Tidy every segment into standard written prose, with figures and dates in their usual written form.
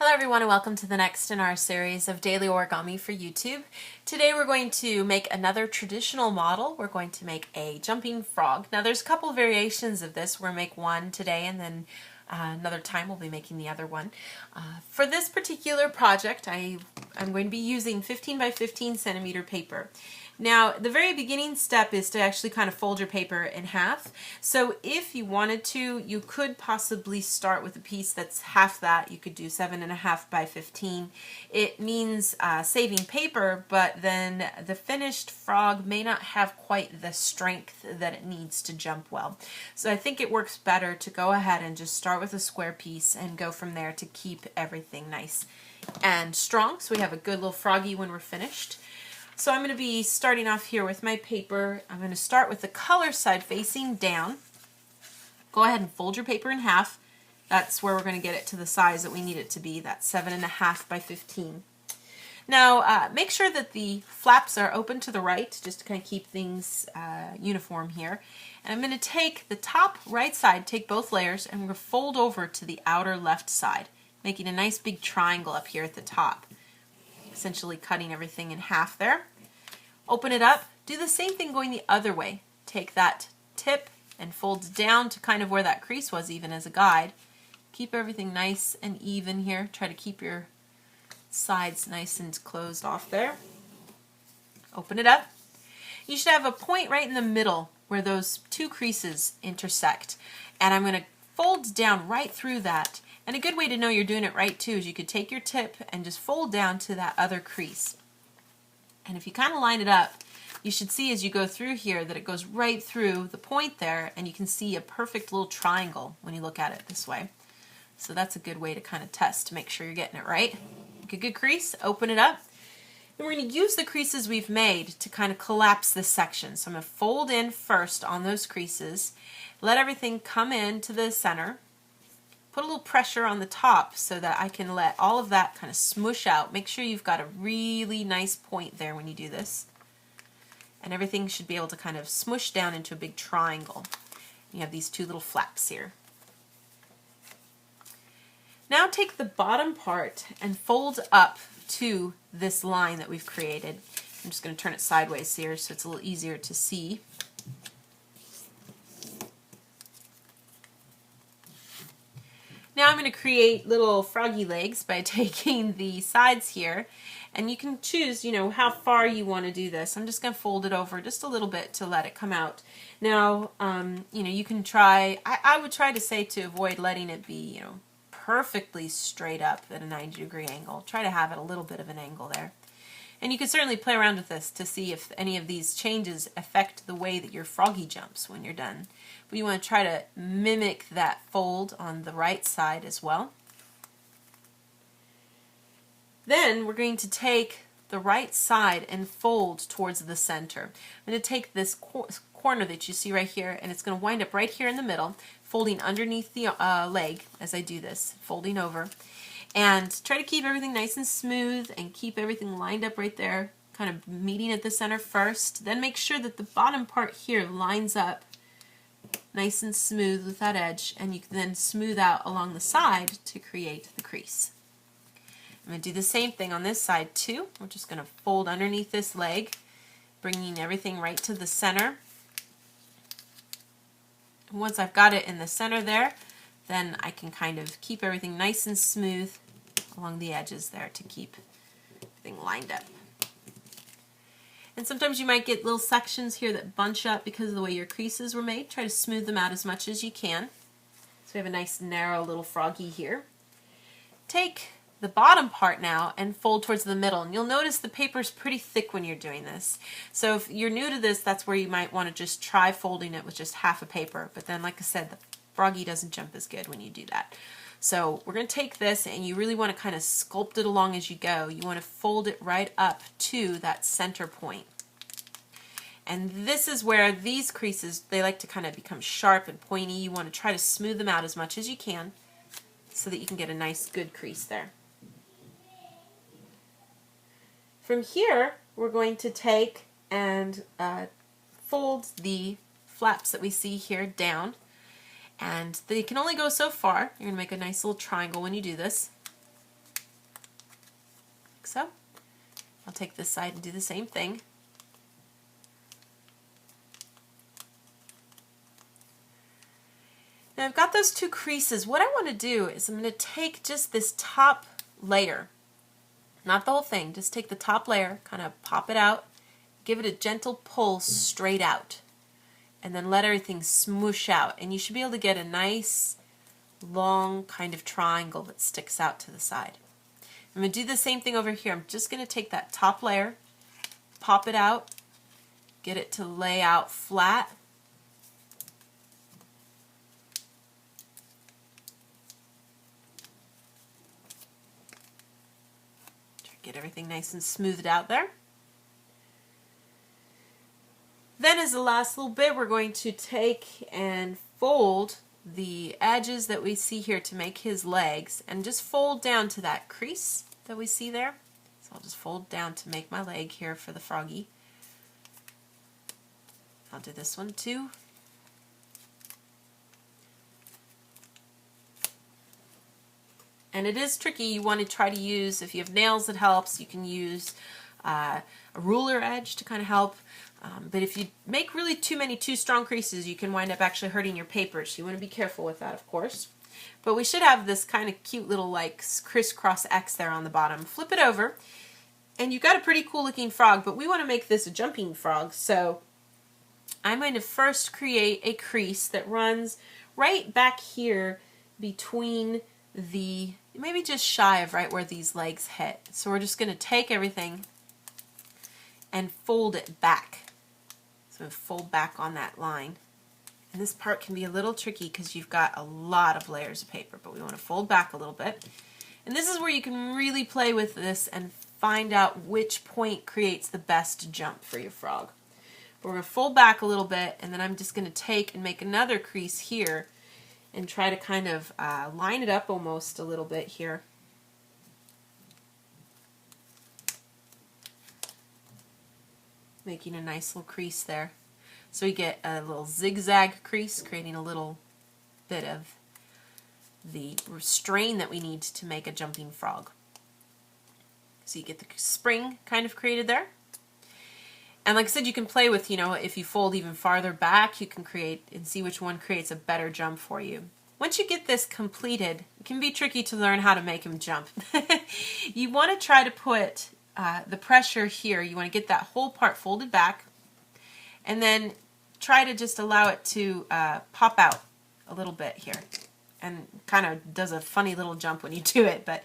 Hello everyone and welcome to the next in our series of daily origami for YouTube. Today we're going to make another traditional model. We're going to make a jumping frog. Now there's a couple variations of this. We're going to make one today and then another time we'll be making the other one. For this particular project I'm going to be using 15 by 15 centimeter paper. Now, the very beginning step is to actually kind of fold your paper in half. So if you wanted to, you could possibly start with a piece that's half that. You could do 7.5 by 15. It means saving paper, but then the finished frog may not have quite the strength that it needs to jump well. So I think it works better to go ahead and just start with a square piece and go from there to keep everything nice and strong. So we have a good little froggy when we're finished. So I'm going to be starting off here with my paper. I'm going to start with the color side facing down. Go ahead and fold your paper in half. That's where we're going to get it to the size that we need it to be. That's 7.5 by 15. Now make sure that the flaps are open to the right, just to kind of keep things uniform here. And I'm going to take the top right side, take both layers, and we're going to fold over to the outer left side, making a nice big triangle up here at the top. Essentially cutting everything in half there. Open it up. Do the same thing going the other way. Take that tip and fold down to kind of where that crease was, even as a guide. Keep everything nice and even here. Try to keep your sides nice and closed off there. Open it up. You should have a point right in the middle where those two creases intersect. And I'm going to fold down right through that. And a good way to know you're doing it right too is you could take your tip and just fold down to that other crease. And if you kind of line it up, you should see as you go through here that it goes right through the point there, and you can see a perfect little triangle when you look at it this way. So that's a good way to kind of test to make sure you're getting it right. Make a good crease, open it up. And we're going to use the creases we've made to kind of collapse this section. So I'm going to fold in first on those creases, let everything come into the center. Put a little pressure on the top so that I can let all of that kind of smush out. Make sure you've got a really nice point there when you do this. And everything should be able to kind of smush down into a big triangle. You have these two little flaps here. Now take the bottom part and fold up to this line that we've created. I'm just going to turn it sideways here so it's a little easier to see. Now I'm going to create little froggy legs by taking the sides here, and you can choose, how far you want to do this. I'm just going to fold it over just a little bit to let it come out. Now, you can try, I would try to say to avoid letting it be, perfectly straight up at a 90-degree angle. Try to have it a little bit of an angle there. And you can certainly play around with this to see if any of these changes affect the way that your froggy jumps when you're done. But you want to try to mimic that fold on the right side as well. Then we're going to take the right side and fold towards the center. I'm going to take this corner that you see right here, and it's going to wind up right here in the middle, folding underneath the leg as I do this, folding over. And try to keep everything nice and smooth and keep everything lined up right there, kind of meeting at the center first. Then make sure that the bottom part here lines up nice and smooth with that edge, and you can then smooth out along the side to create the crease. I'm going to do the same thing on this side too. We're just going to fold underneath this leg, bringing everything right to the center. And once I've got it in the center there, then I can kind of keep everything nice and smooth along the edges there to keep everything lined up. And sometimes you might get little sections here that bunch up because of the way your creases were made. Try to smooth them out as much as you can. So we have a nice narrow little froggy here. Take the bottom part now and fold towards the middle. And you'll notice the paper is pretty thick when you're doing this. So if you're new to this, that's where you might want to just try folding it with just half a paper. But then, like I said, the froggy doesn't jump as good when you do that. So we're going to take this, and you really want to kind of sculpt it along as you go. You want to fold it right up to that center point. And this is where these creases, they like to kind of become sharp and pointy. You want to try to smooth them out as much as you can so that you can get a nice good crease there. From here, we're going to take and fold the flaps that we see here down. And they can only go so far. You're going to make a nice little triangle when you do this. like so. I'll take this side and do the same thing. Now I've got those two creases. What I want to do is I'm going to take just this top layer, not the whole thing, just take the top layer, kind of pop it out, give it a gentle pull straight out, and then let everything smoosh out. And you should be able to get a nice long kind of triangle that sticks out to the side. I'm going to do the same thing over here. I'm just going to take that top layer, pop it out, get it to lay out flat. Get everything nice and smoothed out there. Then as the last little bit, we're going to take and fold the edges that we see here to make his legs, and just fold down to that crease that we see there. So I'll just fold down to make my leg here for the froggy. I'll do this one too. And it is tricky. You want to try to use, if you have nails, it helps. You can use a ruler edge to kind of help. But if you make really too strong creases, you can wind up actually hurting your paper. So you want to be careful with that, of course. But we should have this kind of cute little like crisscross X there on the bottom. Flip it over, and you've got a pretty cool looking frog, but we want to make this a jumping frog. So I'm going to first create a crease that runs right back here between the, maybe just shy of right where these legs hit. So we're just going to take everything and fold it back. So fold back on that line. And this part can be a little tricky because you've got a lot of layers of paper, but we want to fold back a little bit. And this is where you can really play with this and find out which point creates the best jump for your frog. But we're going to fold back a little bit, and then I'm just going to take and make another crease here and try to kind of line it up almost a little bit here. Making a nice little crease there. So we get a little zigzag crease, creating a little bit of the strain that we need to make a jumping frog. So you get the spring kind of created there. And like I said, you can play with, if you fold even farther back, you can create and see which one creates a better jump for you. Once you get this completed, it can be tricky to learn how to make him jump. You want to try to put the pressure here. You want to get that whole part folded back, and then try to just allow it to pop out a little bit here. And kind of does a funny little jump when you do it, but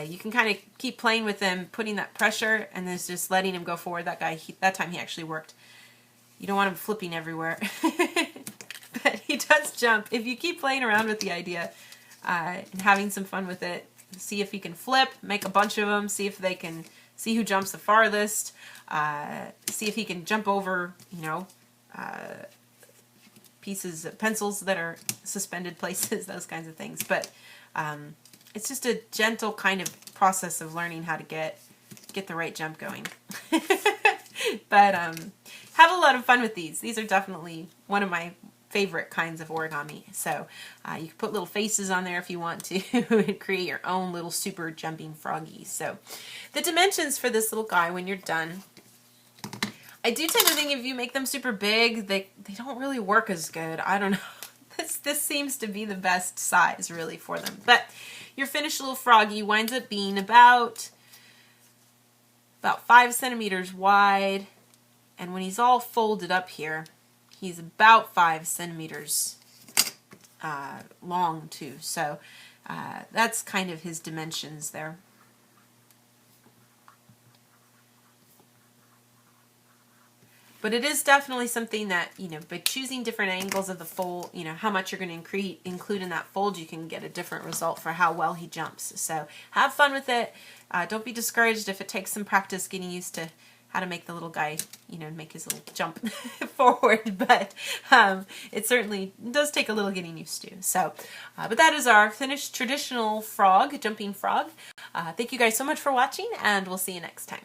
you can kind of keep playing with him, putting that pressure, and then just letting him go forward. That guy, that time he actually worked. You don't want him flipping everywhere. But he does jump. If you keep playing around with the idea and having some fun with it, see if he can flip, make a bunch of them, see if they can see who jumps the farthest, see if he can jump over, pieces of pencils that are suspended places, those kinds of things. But it's just a gentle kind of process of learning how to get the right jump going. But have a lot of fun with these. These are definitely one of my favorite kinds of origami. So you can put little faces on there if you want to and create your own little super jumping froggies. So the dimensions for this little guy when you're done, I do tend to think if you make them super big, they don't really work as good. I don't know. This seems to be the best size really for them. But your finished little froggy winds up being about 5 centimeters wide, and when he's all folded up here, he's about 5 centimeters long too. So that's kind of his dimensions there. But it is definitely something that, by choosing different angles of the fold, how much you're going to include in that fold, you can get a different result for how well he jumps. So have fun with it. Don't be discouraged if it takes some practice getting used to how to make the little guy, make his little jump forward. But it certainly does take a little getting used to. So, but that is our finished traditional frog, jumping frog. Thank you guys so much for watching, and we'll see you next time.